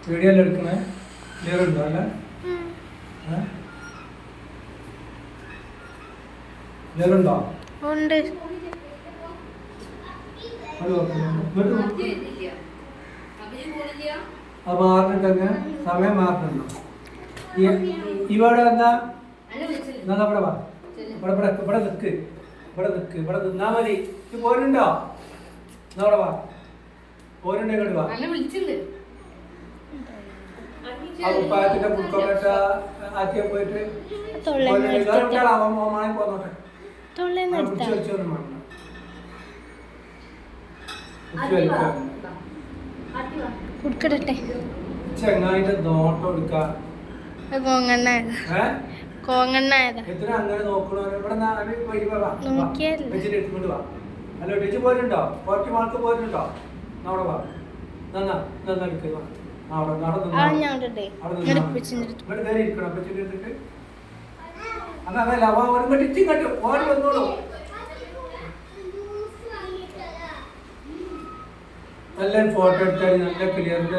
video എല്ലാം എടുക്കണേ clear ഉണ്ടോ അല്ല ക്ലിയർ ഉണ്ടോ ഉണ്ട് മാറിട്ടൊക്കെ സമയം മാറുന്നുണ്ടോ ഇവിടെ എന്താ ഇവിടെ വാ ഇവിടെ ഇവിടെ ഇവിടെ നിൽക്ക് ഇവിടെ നിൽക്ക് ഇവിടെ നിന്നാ മതി ഇത് പോരുന്നുണ്ടോ എന്നാ ഇവിടെ വാ പോരുണ്ടോ ഇങ്ങോട്ട് വാ ആ കുപ്പായത്തിന്റെ ബുക്കൊക്കെ ആക്കിയ പോയിട്ട് മോമാണെ പോന്നോട്ടെ ചെങ്ങായിട്ട് നോട്ടം എടുക്കാം എത്ര അങ്ങനെ നോക്കണോ ഇവിടെ എടുത്തുകൊണ്ട് വാ ഹലോ ടീച്ചർ പോരുന്നുണ്ടോ കുറച്ച് മാർക്ക് പോരുന്നുണ്ടോ അവിടെ വാ നന്നാ നന്നാ എടുക്കുക അവിടെ കയറി ഇരിക്കണം അപ്പച്ചിട്ട് എടുത്തിട്ട് അതല്ല അവൻ ഇച്ചിങ് കണ്ടു ഓടി വന്നോളൂ നല്ല ഫോട്ടോ എടുത്താൽ നല്ല ക്ലിയർ